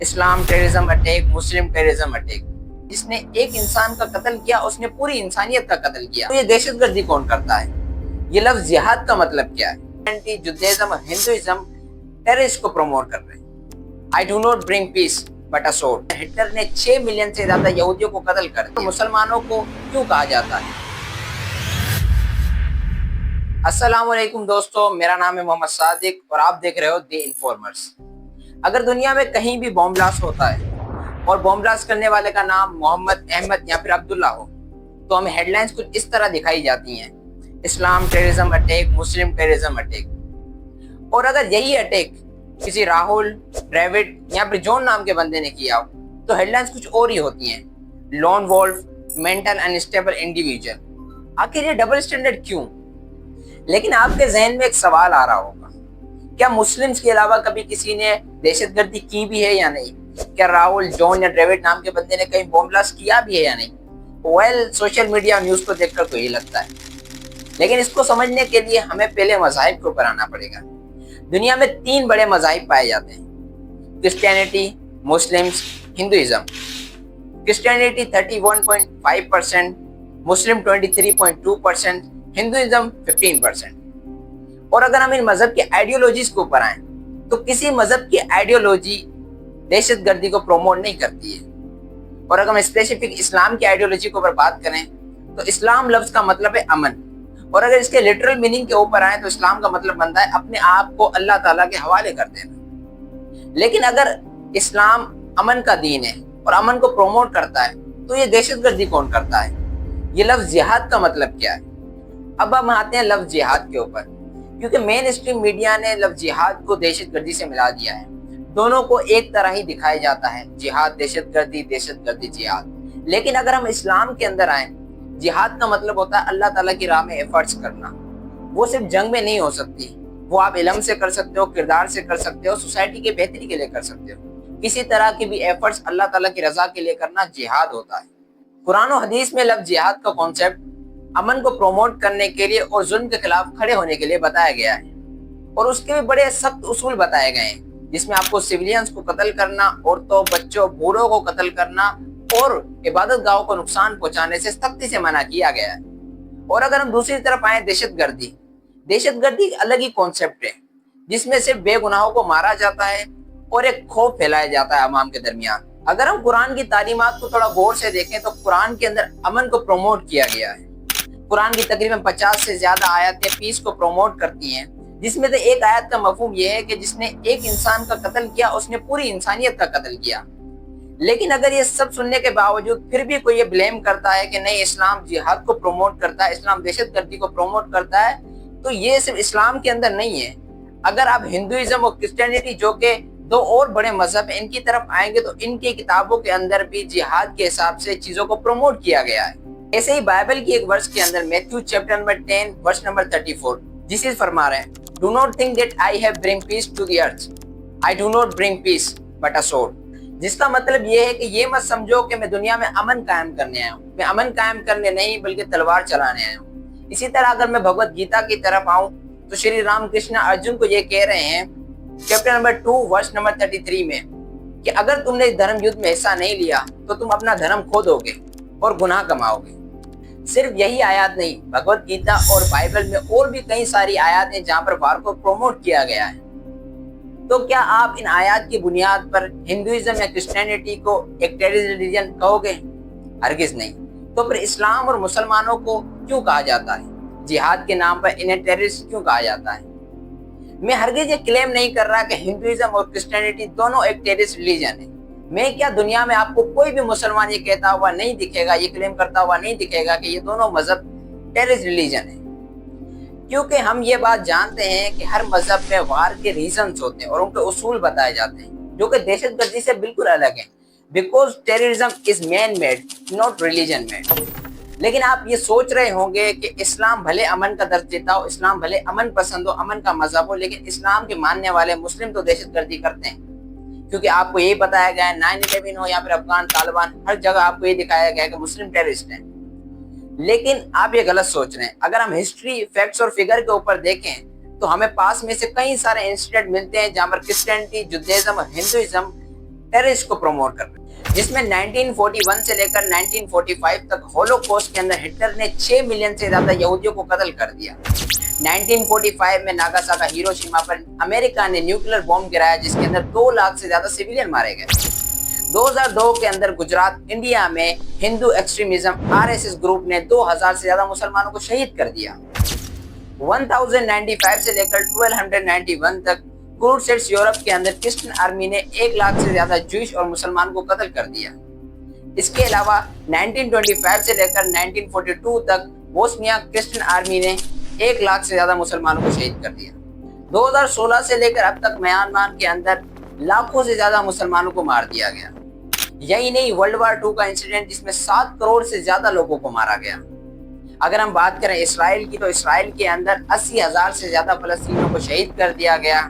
इस्लाम terrorism attack, मुस्लिम terrorism attack. जिसने एक इंसान का कत्ल किया उसने पूरी इंसानियत का कत्ल किया। तो ये दहशतगर्दी कौन करता है? ये लफ्ज जिहाद का मतलब क्या है? एंटी जुदाइज्म, हिंदुइज्म टेररिस्ट को प्रमोट कर रहे हैं। आई do not bring peace but a sword. Hitler ने 6 मिलियन से ज्यादा यहूदियों को कत्ल कर दिया। तो मुसलमानों को क्यों कहा जाता है? अस्सलाम वालेकुम दोस्तों, मेरा नाम है मोहम्मद सादिक और आप देख रहे हो द इन्फॉर्मर्स। अगर दुनिया में कहीं भी बॉम्ब ब्लास्ट होता है और बॉम्ब ब्लास्ट करने वाले का नाम मोहम्मद, अहमद या फिर अब्दुल्ला हो, तो हमें हेडलाइंस कुछ इस तरह दिखाई जाती हैं: इस्लाम टेररिज्म अटैक, मुस्लिम टेररिज्म अटैक। और अगर यही अटैक किसी राहुल, ड्रेविड या फिर जॉन नाम के बंदे ने किया हो तो हेडलाइंस कुछ और ही होती हैं: lone wolf, mental unstable individual. आखिर ये डबल स्टैंडर्ड क्यों? लेकिन आपके जहन में एक सवाल आ रहा होगा, क्या मुस्लिम्स के अलावा कभी किसी ने दहशतगर्दी की भी है या नहीं? क्या राहुल, जॉन या डेविड नाम के बंदे ने कहीं बॉम्ब ब्लास्ट किया भी है या नहीं? सोशल मीडिया न्यूज को देखकर तो यही लगता है। लेकिन इसको समझने के लिए हमें पहले मज़ाहिब के ऊपर आना पड़ेगा। दुनिया में 3 बड़े मज़ाहिब पाए जाते हैं: क्रिश्चियनिटी, मुस्लिम्स, हिंदुइज्म। क्रिश्चियनिटी 31.5%, मुस्लिम 23.2%, हिंदुइज्म 15%। और अगर हम इन मजहब की आइडियोलॉजीज के ऊपर आए तो किसी मजहब की आइडियोलॉजी दहशतगर्दी को प्रमोट नहीं करती है। और अगर हम स्पेसिफिक इस्लाम की आइडियोलॉजी के ऊपर बात करें तो इस्लाम लफ्ज का मतलब है अमन। और अगर इसके लिटरल मीनिंग के ऊपर आए तो इस्लाम का मतलब बनता है अपने आप को अल्लाह ताला के हवाले कर देना। लेकिन अगर इस्लाम अमन का दीन है और अमन को प्रमोट करता है तो ये दहशतगर्दी कौन करता है? ये लफ्ज जिहाद का मतलब क्या है? अब हम आते हैं लफ्ज जिहाद के ऊपर, क्योंकि मेन स्ट्रीम मीडिया ने लफ्ज जिहाद को दहशतगर्दी से मिला दिया है। दोनों को एक तरह ही दिखाया जाता है, जिहाद दहशतगर्दी, दहशतगर्दी जिहाद। लेकिन अगर हम इस्लाम के अंदर आए, जिहाद का मतलब होता है अल्लाह ताला की राह में एफर्ट्स करना। वो सिर्फ जंग में नहीं हो सकती, वो आप इल्म से कर सकते हो, किरदार से कर सकते हो, सोसाइटी के बेहतरी के लिए कर सकते हो। किसी तरह की भी एफर्ट्स अल्लाह ताला की रजा के लिए करना जिहाद होता है। कुरान और हदीस में लफ्ज जिहाद का कॉन्सेप्ट अमन को प्रमोट करने के लिए और जुल्म के खिलाफ खड़े होने के लिए बताया गया है। और उसके भी बड़े सख्त उसूल बताए गए हैं, जिसमें आपको सिविलियंस को कत्ल करना, औरतों, बच्चों, बूढ़ों को कत्ल करना और इबादत गाहों को नुकसान पहुंचाने से सख्ती से मना किया गया है। और अगर हम दूसरी तरफ आए दहशतगर्दी, दहशतगर्दी अलग ही कॉन्सेप्ट है, जिसमें सिर्फ बेगुनाहों को मारा जाता है और एक खौफ फैलाया जाता है अवाम के दरमियान। अगर हम कुरान की तालीमात को थोड़ा गौर से देखें तो कुरान के अंदर अमन को प्रमोट किया गया है। कुरान की तकरीबन 50 से ज्यादा आयतें पीस को प्रमोट करती हैं, जिसमें से एक आयत का मफहूम यह है कि जिसने एक इंसान का कत्ल किया उसने पूरी इंसानियत का कत्ल किया। लेकिन अगर ये सब सुनने के बावजूद फिर भी कोई ये ब्लेम करता है कि नहीं, इस्लाम जिहाद को प्रमोट करता है, इस्लाम दहशतगर्दी को प्रमोट करता है, तो ये सिर्फ इस्लाम के अंदर नहीं है। अगर आप हिंदुइज्म और क्रिश्चियनिटी, जो कि 2 और बड़े मजहब है, इनकी तरफ आएंगे तो इनकी किताबों के अंदर भी जिहाद के हिसाब से चीजों को प्रमोट किया गया है। ऐसे ही बाइबल की एक वर्स के अंदर Matthew chapter number 10 verse number 34 Jesus फरमा रहे हैं, do not think that I have bring peace to the earth, I do not bring peace but a sword. जिसका मतलब ये है कि ये मत समझो कि मैं दुनिया में अमन कायम करने आया हूँ। मैं अमन कायम करने नहीं बल्कि तलवार चलाने आया हूँ। इसी तरह अगर मैं भगवत गीता की तरफ आऊँ तो श्री राम कृष्ण अर्जुन को ये कह रहे हैं चैप्टर नंबर 2 वर्स नंबर 33 में कि अगर तुमने इस धर्म युद्ध में हिस्सा नहीं लिया तो तुम अपना धर्म खो दोगे और गुनाह कमाओगे। सिर्फ यही आयत नहीं, भगवत गीता और बाइबल में और भी कई सारी आयत हैं जहाँ पर वार को प्रमोट किया गया है। तो क्या आप इन आयत की बुनियाद पर हिंदुइज्म या क्रिश्चियनिटी को एक टेररिस्ट रिलीजन कहोगे? हरगिज नहीं। तो फिर इस्लाम और मुसलमानों को क्यों कहा जाता है? जिहाद के नाम पर इन्हें टेररिस्ट क्यों कहा जाता है? मैं हरगिज ये क्लेम नहीं कर रहा कि हिंदुइज्म और क्रिश्चियनिटी दोनों एक टेररिस्ट रिलीजन है। मैं क्या दुनिया में आपको कोई भी मुसलमान ये कहता हुआ नहीं दिखेगा, ये क्लेम करता हुआ नहीं दिखेगा कि ये दोनों मजहब टेररिस्ट रिलीजन है। क्योंकि हम ये बात जानते हैं कि हर मजहब में वार के रीजंस होते हैं और उनके उसूल बताए जाते हैं, जो कि दहशतगर्दी से बिल्कुल अलग है। Because terrorism is man made, not religion made. लेकिन आप ये सोच रहे होंगे कि इस्लाम भले अमन का दर्ज देता हो, इस्लाम भले अमन पसंद हो, अमन का मजहब हो, लेकिन इस्लाम के मानने वाले मुस्लिम तो दहशतगर्दी करते हैं। क्योंकि आपको ये बताया गया है 9/11 हो या फिर अफगान तालिबान, हर जगह आपको ये दिखाया गया है कि मुस्लिम टेररिस्ट हैं। लेकिन आप ये गलत सोच रहे हैं। अगर हम हिस्ट्री, फैक्ट्स और फिगर के ऊपर देखें तो हमें पास में से कई सारे इंसिडेंट मिलते हैं जहां पर क्रिश्चियनिटी, जुदाइज्म और हिंदुइज्म टेररिस्ट को प्रमोट कर रहे हैं, जिसमें 1941 से लेकर 1945 तक होलोकॉस्ट के अंदर हिटलर ने 6 मिलियन से ज्यादा यहूदियों को कत्ल कर दिया। 1945 में नागासाकी हिरोशिमा पर अमेरिका ने न्यूक्लियर बॉम्ब गिराया, जिसके अंदर 2 लाख से ज्यादा सिविलियन मारे गए। 2002 के अंदर गुजरात इंडिया में हिंदू एक्सट्रीमिज्म आरएसएस ग्रुप ने 2000 से ज्यादा मुसलमानों को शहीद कर दिया। 1095 से लेकर 1291 तक क्रूसेड्स यूरोप के अंदर क्रिश्चियन आर्मी ने 1 लाख से ज्यादा जूइश और मुसलमान को कत्ल कर दिया। इसके अलावा 1925 से लेकर 1942 तक बोस्निया क्रिश्चियन आर्मी ने 1 लाख से ज्यादा मुसलमानों को शहीद कर दिया। 2016 से लेकर अब तक म्यांमार के अंदर लाखों से ज्यादा मुसलमानों को मार दिया गया। यही नहीं, वर्ल्ड वार 2 का इंसिडेंट जिसमें 7 करोड़ से ज्यादा लोगों को मारा गया। अगर हम बात करें इसराइल की, तो इसराइल के अंदर 80,000 से ज्यादा फलस्तीनियों को शहीद कर दिया गया।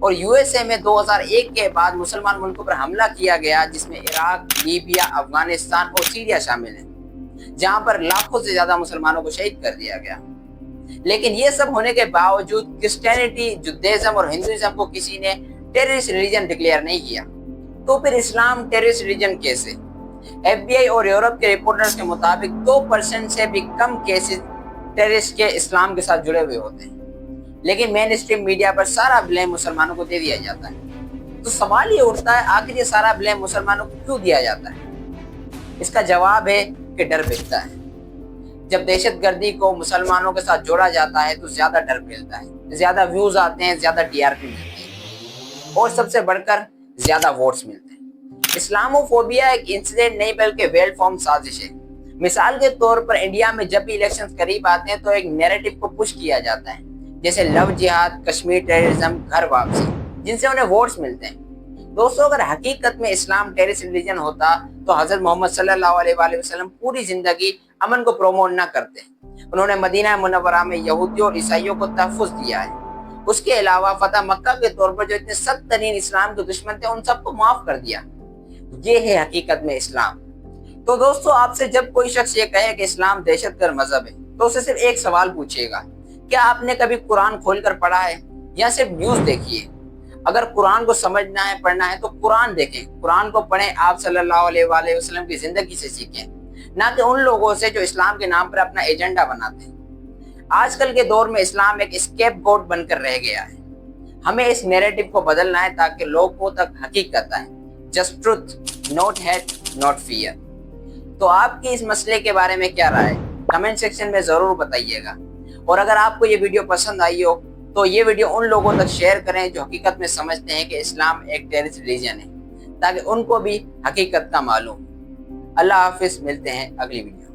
और यूएसए में 2001 के बाद मुसलमान मुल्कों पर हमला किया गया, जिसमें इराक, लीबिया, अफगानिस्तान और सीरिया शामिल है, जहां पर लाखों से ज्यादा मुसलमानों को शहीद कर दिया गया। लेकिन ये सब होने के बावजूद क्रिश्चियनिटी, जुदाइज्म और हिंदुइज्म को किसी ने टेररिस्ट रिलीजन डिक्लेयर नहीं किया। तो फिर इस्लाम टेररिस्ट रिलीजन कैसे? FBI और यूरोप के रिपोर्टर्स के मुताबिक 2% से भी कम केसेस टेररिस्ट के इस्लाम के साथ जुड़े हुए होते हैं, लेकिन मेन स्ट्रीम मीडिया पर सारा ब्लेम मुसलमानों को दे दिया जाता है। तो सवाल ये उठता है, आखिर ये सारा ब्लेम मुसलमानों को क्यों दिया जाता है? इसका जवाब है कि डर बिकता है। जब दहशतगर्दी को मुसलमानों के साथ जोड़ा जाता है तो ज्यादा डर फैलता है, ज्यादा व्यूज आते हैं, ज्यादा TRP मिलती है और सबसे बढ़कर ज्यादा वोट्स मिलते हैं। इस्लामोफोबिया एक इंसिडेंट नहीं बल्कि वेल फॉर्म साजिश है। मिसाल के तौर पर इंडिया में जब भी इलेक्शंस करीब आते हैं तो एक नैरेटिव को पुश किया जाता है, जैसे लव जिहाद, कश्मीर टेररिज्म, घर वापसी, जिनसे उन्हें वोट्स मिलते हैं। दोस्तों, अगर हकीकत में इस्लाम टेररिस्ट रिलीजन होता तो हजरत मोहम्मद सल्लल्लाहु अलैहि वसल्लम पूरी जिंदगी अमन को प्रमोट न करते। उन्होंने मदीना मुनव्वरा में यहूदियों और ईसाइयों को तहफ़्फ़ुज़ दिया है। उसके अलावा फतह मक्का के तौर पर जो इतने सख्त तरीन इस्लाम के दुश्मन थे, उन सबको माफ कर दिया। ये है हकीकत में इस्लाम। तो दोस्तों, आपसे जब कोई शख्स ये कहे कि इस्लाम दहशतगर्द मजहब है, तो उसे सिर्फ एक सवाल पूछिएगा, क्या आपने कभी कुरान खोलकर पढ़ा है या सिर्फ न्यूज देखी है? अगर कुरान को समझना है, पढ़ना है, तो कुरान देखें, कुरान को पढ़ें, आप सल्लल्लाहु अलैहि वसल्लम की जिंदगी से सीखें, ना कि उन लोगों से जो इस्लाम के नाम पर अपना एजेंडा बनाते हैं। आजकल के दौर में इस्लाम एक स्केपगोट बनकर रह गया है। हमें इस नैरेटिव को बदलना है ताकि लोगों तक हकीकत आए। Just truth, not hate, not fear. तो आपकी इस मसले के बारे में क्या राय है? कमेंट सेक्शन में जरूर बताइएगा। और अगर आपको ये वीडियो पसंद आई हो तो ये वीडियो उन लोगों तक शेयर करें जो हकीकत में समझते हैं कि इस्लाम एक टेररिस्ट रिलीजन है, ताकि उनको भी हकीकत का मालूम। अल्लाह हाफिज, मिलते हैं अगली वीडियो।